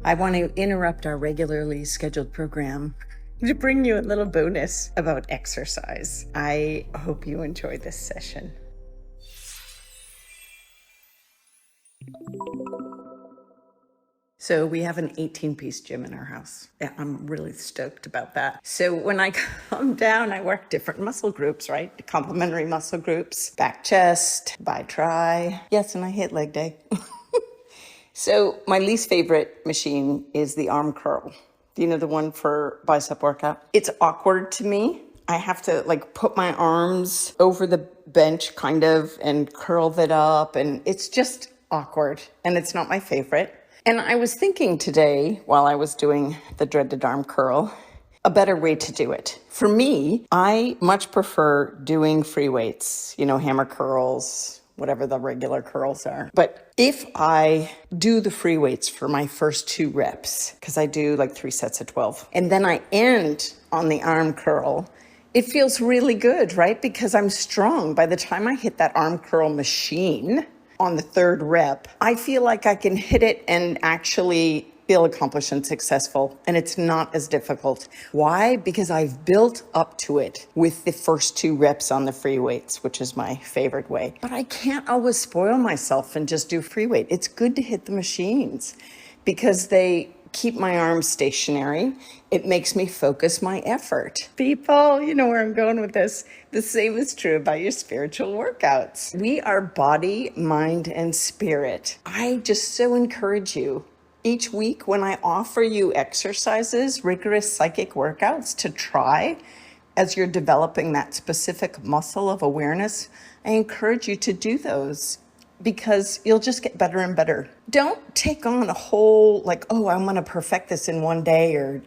I want to interrupt our regularly scheduled program to bring you a little bonus about exercise. I hope you enjoy this session. So we have an 18-piece gym in our house. Yeah, I'm really stoked about that. So when I come down, I work different muscle groups, right? Complementary muscle groups, back, chest, bi, tri. Yes, and I hit leg day. So my least favorite machine is the arm curl. You know, the one for bicep workout. It's awkward to me. I have to put my arms over the bench kind of and curl that up, and it's just awkward, and it's not my favorite. And I was thinking today, while I was doing the dreaded arm curl, a better way to do it. For me, I much prefer doing free weights, hammer curls, whatever the regular curls are. But if I do the free weights for my first 2 reps, because I do 3 sets of 12, and then I end on the arm curl, it feels really good, right? Because I'm strong. By the time I hit that arm curl machine on the 3rd rep, I feel like I can hit it and actually feel accomplished and successful, and it's not as difficult. Why? Because I've built up to it with the first 2 reps on the free weights, which is my favorite way. But I can't always spoil myself and just do free weight. It's good to hit the machines because they keep my arms stationary. It makes me focus my effort. People, you know where I'm going with this. The same is true about your spiritual workouts. We are body, mind, and spirit. I just so encourage you each week when I offer you exercises, rigorous psychic workouts to try as you're developing that specific muscle of awareness, I encourage you to do those because you'll just get better and better. Don't take on a whole, I'm going to perfect this in one day or,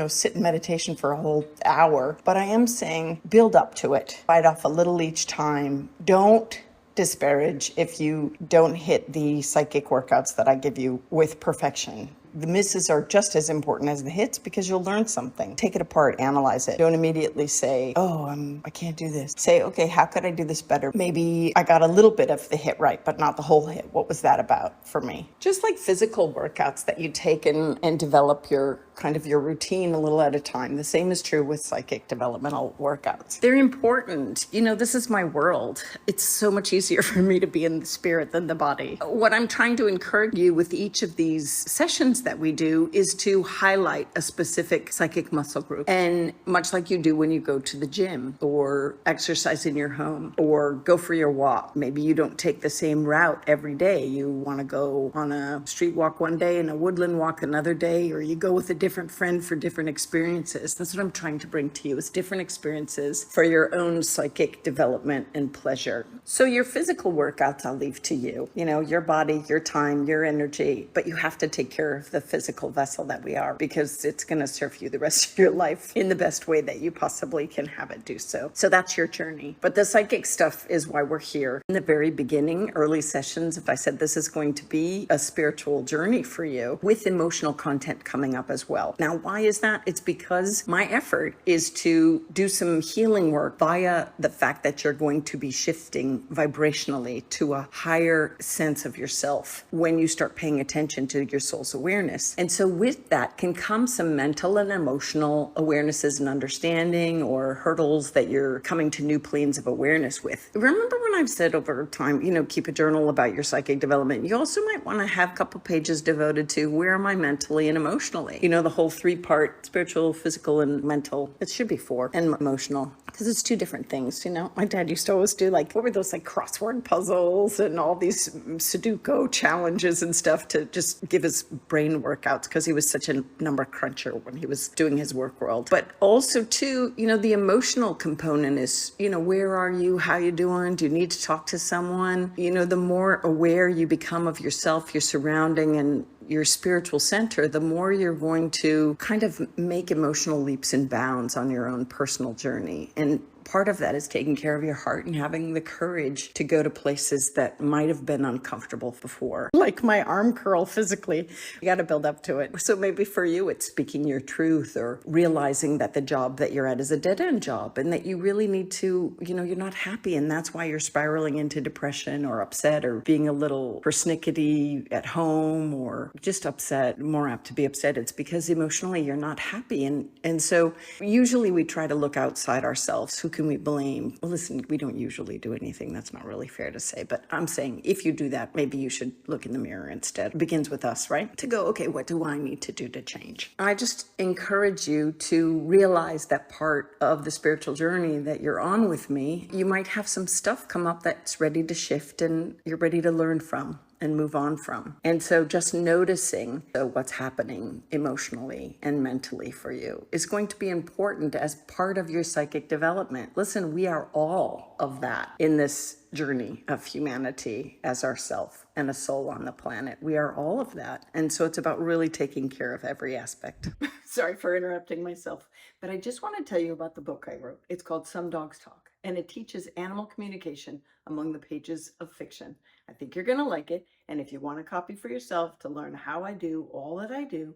sit in meditation for a whole hour. But I am saying build up to it. Bite off a little each time. Don't disparage if you don't hit the psychic workouts that I give you with perfection. The misses are just as important as the hits because you'll learn something. Take it apart, analyze it. Don't immediately say, I can't do this. Say, okay, how could I do this better? Maybe I got a little bit of the hit right, but not the whole hit. What was that about for me? Just like physical workouts that you take and develop your routine a little at a time. The same is true with psychic developmental workouts. They're important. This is my world. It's so much easier for me to be in the spirit than the body. What I'm trying to encourage you with each of these sessions that we do is to highlight a specific psychic muscle group. And much like you do when you go to the gym or exercise in your home or go for your walk, maybe you don't take the same route every day. You want to go on a street walk one day and a woodland walk another day, or you go with a different friend for different experiences. That's what I'm trying to bring to you, is different experiences for your own psychic development and pleasure. So your physical workouts I'll leave to you. Your body, your time, your energy, but you have to take care of the physical vessel that we are because it's going to serve you the rest of your life in the best way that you possibly can have it do so. So that's your journey. But the psychic stuff is why we're here. In the very beginning, early sessions, if I said this is going to be a spiritual journey for you with emotional content coming up as well. Now, why is that? It's because my effort is to do some healing work via the fact that you're going to be shifting vibrationally to a higher sense of yourself when you start paying attention to your soul's awareness. And so with that can come some mental and emotional awarenesses and understanding or hurdles that you're coming to new planes of awareness with. Remember when I've said over time, keep a journal about your psychic development. You also might want to have a couple pages devoted to where am I mentally and emotionally? The whole 3-part spiritual, physical, and mental. It should be 4 and emotional because it's 2 different things. My dad used to always do what were those crossword puzzles and all these Sudoku challenges and stuff to just give his brain workouts because he was such a number cruncher when he was doing his work world. But also too, the emotional component is, where are you? How you doing? Do you need to talk to someone? The more aware you become of yourself, your surrounding, and your spiritual center, the more you're going to kind of make emotional leaps and bounds on your own personal journey. And part of that is taking care of your heart and having the courage to go to places that might have been uncomfortable before. Like my arm curl physically, you got to build up to it. So maybe for you, it's speaking your truth or realizing that the job that you're at is a dead-end job and that you really need to, you're not happy and that's why you're spiraling into depression or upset or being a little persnickety at home or just upset, more apt to be upset. It's because emotionally you're not happy. And so usually we try to look outside ourselves. Who can we blame? Well, listen, we don't usually do anything. That's not really fair to say, but I'm saying if you do that, maybe you should look in the mirror instead. It begins with us, right? To go, okay, what do I need to do to change? I just encourage you to realize that part of the spiritual journey that you're on with me, you might have some stuff come up that's ready to shift and you're ready to learn from and move on from. And so just noticing what's happening emotionally and mentally for you is going to be important as part of your psychic development. Listen, we are all of that in this journey of humanity as ourself and a soul on the planet. We are all of that. And so it's about really taking care of every aspect. Sorry for interrupting myself, but I just want to tell you about the book I wrote. It's called Some Dogs Talk, and it teaches animal communication among the pages of fiction. I think you're going to like it. And if you want a copy for yourself to learn how I do all that I do,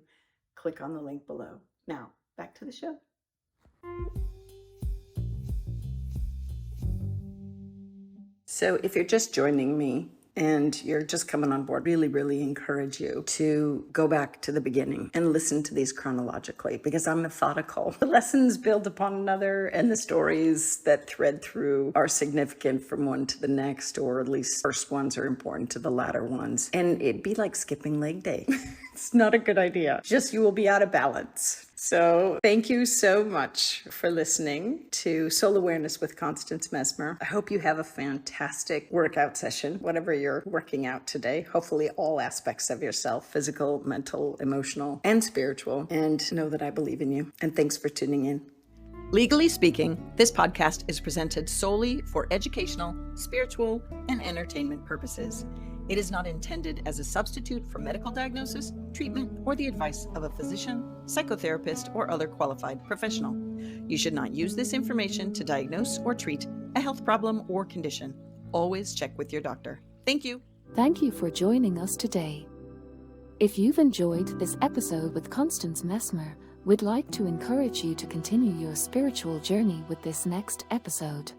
click on the link below. Now, back to the show. So if you're just joining me and you're just coming on board, really encourage you to go back to the beginning and listen to these chronologically because I'm methodical. The lessons build upon another and the stories that thread through are significant from one to the next, or at least first ones are important to the latter ones. And it'd be like skipping leg day. It's not a good idea. Just you will be out of balance. So thank you so much for listening to Soul Awareness with Constance Messmer. I hope you have a fantastic workout session, whatever you're working out today. Hopefully all aspects of yourself, physical, mental, emotional, and spiritual. And know that I believe in you. And thanks for tuning in. Legally speaking, this podcast is presented solely for educational, spiritual, and entertainment purposes. It is not intended as a substitute for medical diagnosis, treatment, or the advice of a physician, psychotherapist, or other qualified professional. You should not use this information to diagnose or treat a health problem or condition. Always check with your doctor. Thank you. Thank you for joining us today. If you've enjoyed this episode with Constance Messmer, we'd like to encourage you to continue your spiritual journey with this next episode.